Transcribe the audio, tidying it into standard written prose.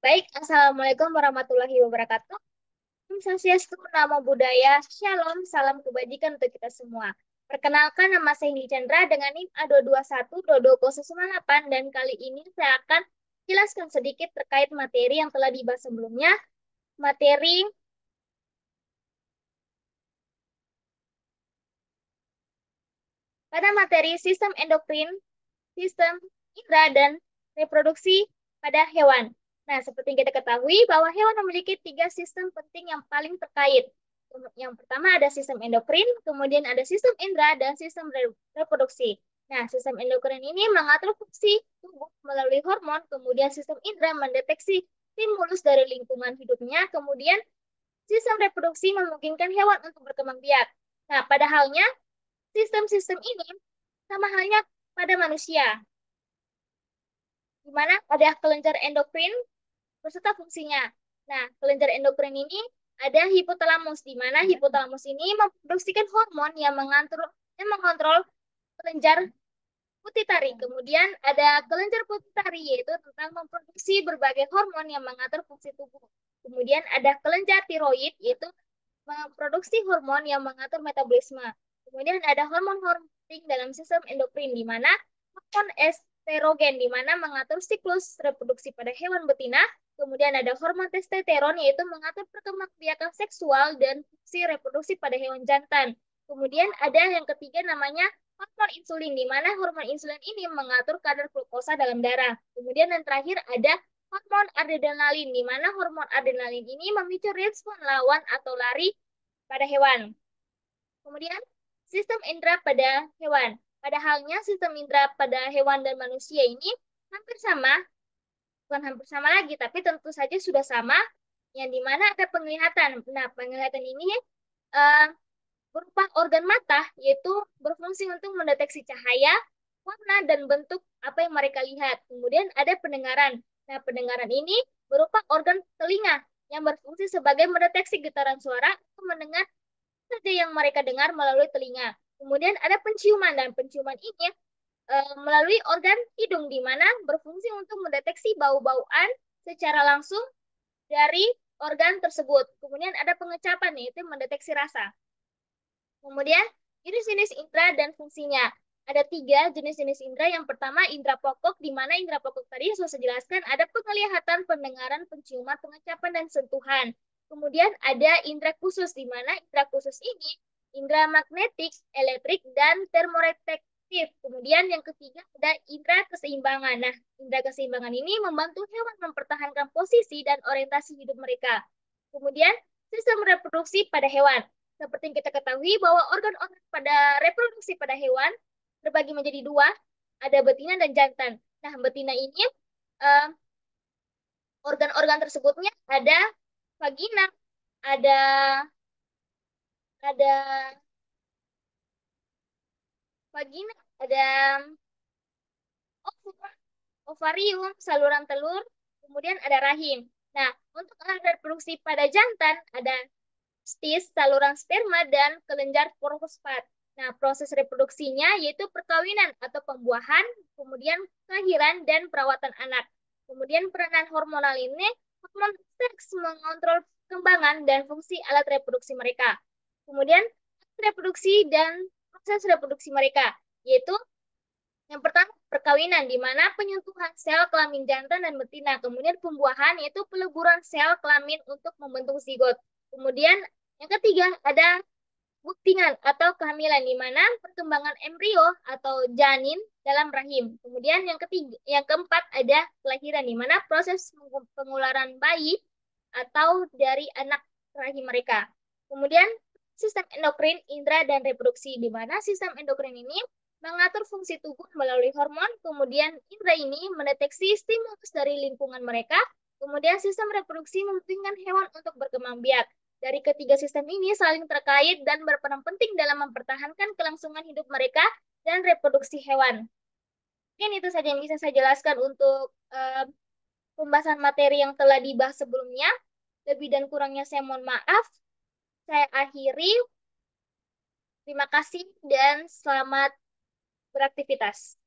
Baik, Assalamualaikum warahmatullahi wabarakatuh. Om Swastiastu, Namo Buddhaya, Shalom, salam kebajikan untuk kita semua. Perkenalkan, nama saya Indi Chandra dengan NIM A221-22098 dan kali ini saya akan jelaskan sedikit terkait materi yang telah dibahas sebelumnya. Materi pada materi sistem endokrin, sistem indera, dan reproduksi pada hewan. Nah, seperti yang kita ketahui bahwa hewan memiliki tiga sistem penting yang paling terkait. Yang pertama ada sistem endokrin, kemudian ada sistem indera, dan sistem reproduksi. Nah, sistem endokrin ini mengatur fungsi tubuh melalui hormon, kemudian sistem indera mendeteksi stimulus dari lingkungan hidupnya, kemudian sistem reproduksi memungkinkan hewan untuk berkembang biak. Nah, pada halnya, sistem-sistem ini sama halnya pada manusia, di mana ada kelenjar endokrin beserta fungsinya. Nah, kelenjar endokrin ini ada hipotalamus, di mana hipotalamus ini memproduksikan hormon yang mengontrol kelenjar pituitari. Kemudian ada kelenjar pituitari, yaitu tentang memproduksi berbagai hormon yang mengatur fungsi tubuh. Kemudian ada kelenjar tiroid, yaitu memproduksi hormon yang mengatur metabolisme. Kemudian ada hormon-hormon penting dalam sistem endokrin, di mana hormon estrogen, di mana mengatur siklus reproduksi pada hewan betina. Kemudian ada hormon testosteron, yaitu mengatur perkembangbiakan seksual dan fungsi reproduksi pada hewan jantan. Kemudian ada yang ketiga namanya hormon insulin, di mana hormon insulin ini mengatur kadar glukosa dalam darah. Kemudian yang terakhir ada hormon adrenalin, di mana hormon adrenalin ini memicu respon lawan atau lari pada hewan. Kemudian, sistem indera pada hewan. Pada halnya, sistem indera pada hewan dan manusia ini hampir sama, bukan hampir sama lagi, tapi tentu saja sudah sama, yang dimana ada penglihatan. Nah, penglihatan ini eh, berupa organ mata, yaitu berfungsi untuk mendeteksi cahaya, warna, dan bentuk apa yang mereka lihat. Kemudian ada pendengaran. Nah, pendengaran ini berupa organ telinga yang berfungsi sebagai mendeteksi getaran suara untuk mendengar saja yang mereka dengar melalui telinga. Kemudian ada penciuman, dan penciuman ini melalui organ hidung, di mana berfungsi untuk mendeteksi bau-bauan secara langsung dari organ tersebut. Kemudian ada pengecapan, yaitu mendeteksi rasa. Kemudian jenis-jenis indera dan fungsinya. Ada tiga jenis-jenis indera. Yang pertama indera pokok, di mana indera pokok tadi sudah saya jelaskan ada penglihatan, pendengaran, penciuman, pengecapan, dan sentuhan. Kemudian ada indera khusus, di mana indera khusus ini indera magnetik, elektrik, dan termoretektif. Kemudian yang ketiga ada indera keseimbangan. Nah, indera keseimbangan ini membantu hewan mempertahankan posisi dan orientasi hidup mereka. Kemudian sistem reproduksi pada hewan. Seperti yang kita ketahui bahwa organ-organ pada reproduksi pada hewan terbagi menjadi dua, ada betina dan jantan. Nah, betina ini eh, organ-organ tersebutnya ada vagina, ada ada vagina, ada ovum, ovarium, saluran telur, kemudian ada rahim. Nah, untuk alat reproduksi pada jantan ada testis, saluran sperma, dan kelenjar fosfat. Nah, proses reproduksinya yaitu perkawinan atau pembuahan, kemudian kelahiran dan perawatan anak. Kemudian peranan hormonal ini, hormon seks mengontrol perkembangan dan fungsi alat reproduksi mereka. Kemudian reproduksi dan proses reproduksi mereka, yaitu yang pertama, perkawinan, di mana penyentuhan sel kelamin jantan dan betina. Kemudian pembuahan, yaitu peleburan sel kelamin untuk membentuk zigot. Kemudian yang ketiga, ada buktingan atau kehamilan, di mana perkembangan embrio atau janin dalam rahim. Kemudian yang keempat ada kelahiran, di mana proses pengularan bayi atau dari anak rahim mereka. Kemudian sistem endokrin, indera, dan reproduksi, di mana sistem endokrin ini mengatur fungsi tubuh melalui hormon, kemudian indera ini mendeteksi stimulus dari lingkungan mereka, kemudian sistem reproduksi memungkinkan hewan untuk berkembang biak. Dari ketiga sistem ini saling terkait dan berperan penting dalam mempertahankan kelangsungan hidup mereka dan reproduksi hewan. Mungkin itu saja yang bisa saya jelaskan untuk pembahasan materi yang telah dibahas sebelumnya. Lebih dan kurangnya saya mohon maaf. Saya akhiri. Terima kasih dan selamat beraktivitas.